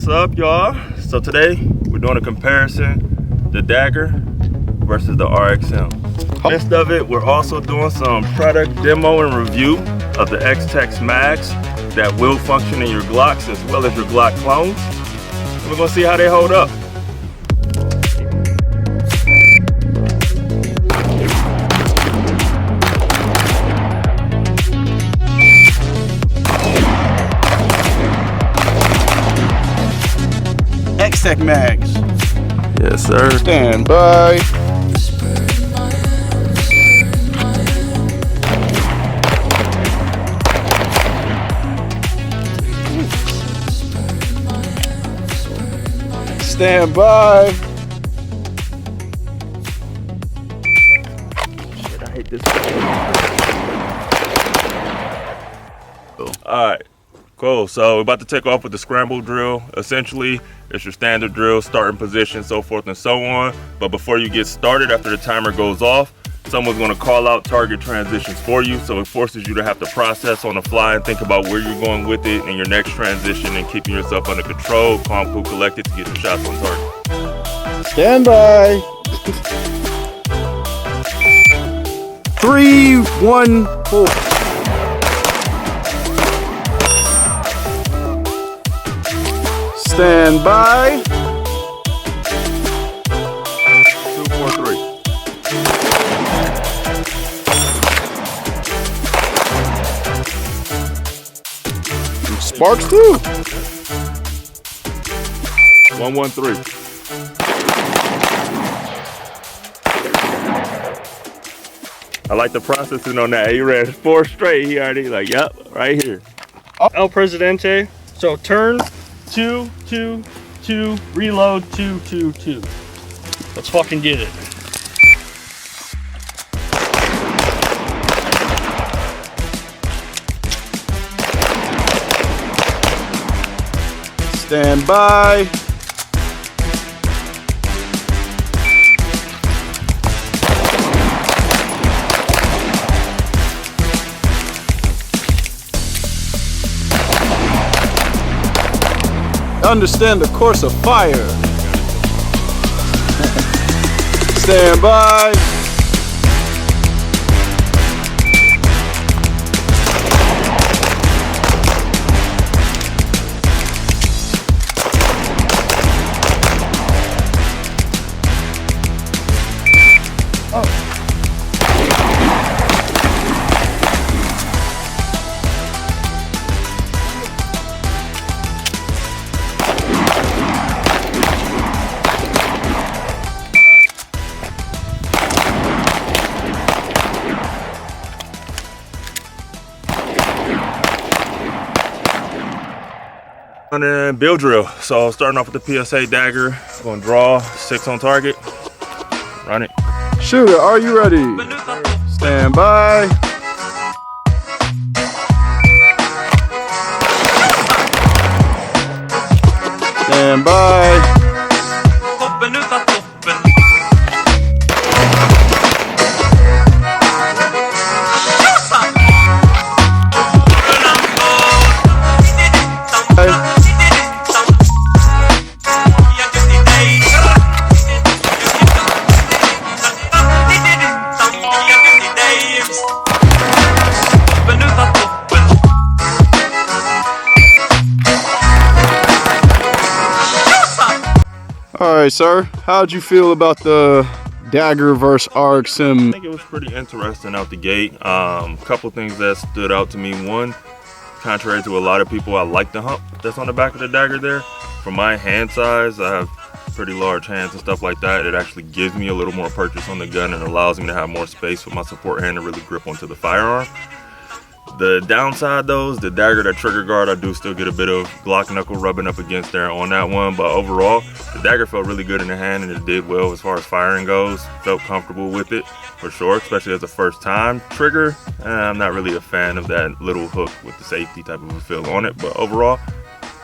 What's up, y'all? So today we're doing a comparison, the Dagger versus the RXM. Midst of it, we're also doing some product demo and review of the XTech mags that will function in your Glocks as well as your Glock clones. And we're gonna see how they hold up. XTech mags. Yes, sir. Stand by. Stand by. Shit, I hate this. All right. Cool, so we're about to take off with the scramble drill. Essentially, it's your standard drill, starting position, so forth and so on. But before you get started, after the timer goes off, someone's gonna call out target transitions for you. So it forces you to have to process on the fly and think about where you're going with it in your next transition and keeping yourself under control, calm, cool, collected to get your shots on target. Stand by. 3, 1, 4. Stand by. 2, 4, 3. Sparks too. 1, 1, 3. I like the processing on that. He ran 4 straight. He already like, yep, right here. El Presidente. So turn 2, 2, 2, reload 2, 2, 2. Let's fucking get it. Stand by. Understand the course of fire. Stand by. And then build drill. So starting off with the PSA Dagger, gonna draw 6 on target. Run it. Shooter, are you ready? Stand by. Stand by. All right, sir. How'd you feel about the Dagger versus RXM? I think it was pretty interesting out the gate. Couple things that stood out to me. One, contrary to a lot of people, I like the hump that's on the back of the Dagger there. For my hand size, I have pretty large hands and stuff like that. It actually gives me a little more purchase on the gun and allows me to have more space with my support hand to really grip onto the firearm. The downside though is the Dagger, that trigger guard, I do still get a bit of Glock knuckle rubbing up against there on that one, but overall the Dagger felt really good in the hand and it did well as far as firing goes. Felt comfortable with it for sure, especially as a first time trigger. I'm not really a fan of that little hook with the safety type of a feel on it, but overall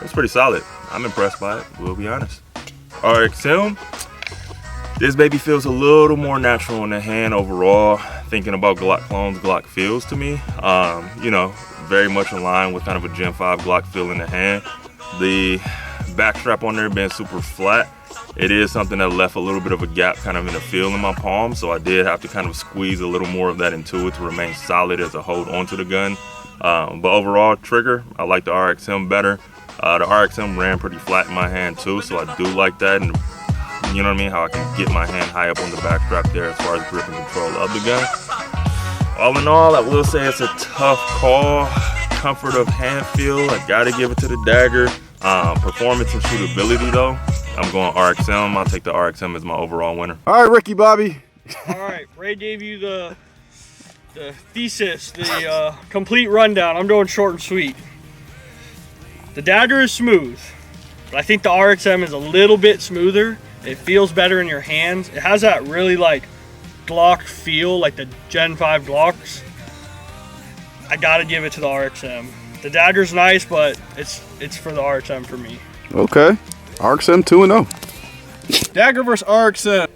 it's pretty solid. I'm impressed by it, we'll be honest. RXM, this baby feels a little more natural in the hand overall. Thinking about Glock clones, Glock feels to me. You know, very much in line with kind of a Gen 5 Glock feel in the hand. The back strap on there being super flat, it is something that left a little bit of a gap kind of in the feel in my palm, so I did have to kind of squeeze a little more of that into it to remain solid as I hold onto the gun. But overall, trigger, I like the RXM better. The RXM ran pretty flat in my hand too, so I do like that, and you know what I mean, how I can get my hand high up on the back strap there as far as grip and control of the gun. All in all, I will say it's a tough call. Comfort of hand feel, I gotta give it to the Dagger. Performance and shootability though, I'm going RXM. I'll take the RXM as my overall winner. All right, Ricky Bobby. All right, Ray gave you the thesis, the complete rundown. I'm doing short and sweet. The Dagger is smooth, but I think the RXM is a little bit smoother. It feels better in your hands. It has that really like Glock feel, like the Gen 5 Glocks. I gotta give it to the RXM. The Dagger's nice, but it's for the RXM for me. Okay, RXM 2-0. Dagger versus RXM.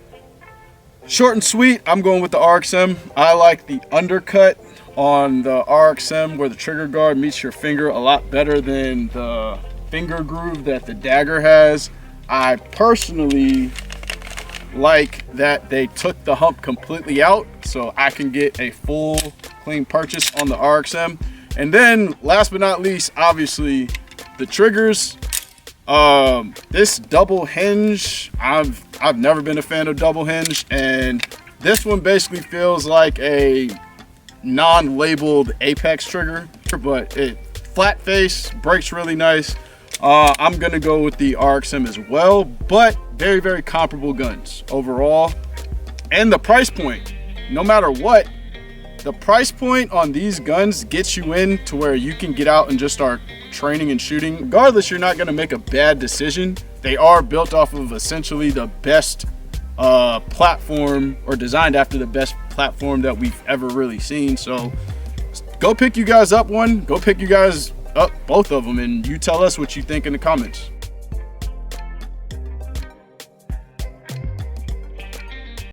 Short and sweet, I'm going with the RXM. I like the undercut on the RXM where the trigger guard meets your finger a lot better than the finger groove that the Dagger has. I personally like that they took the hump completely out, so I can get a full clean purchase on the RXM. And then last but not least, obviously the triggers. This double hinge, I've never been a fan of double hinge, and this one basically feels like a non-labeled Apex trigger, but it flat face, breaks really nice. I'm gonna go with the RXM as well, but very, very comparable guns overall. And the price point, no matter what, the price point on these guns gets you in to where you can get out and just start training and shooting. Regardless, you're not gonna make a bad decision. They are built off of essentially the best platform, or designed after the best platform that we've ever really seen. So go pick you guys up one, go pick you guys up both of them, and you tell us what you think in the comments.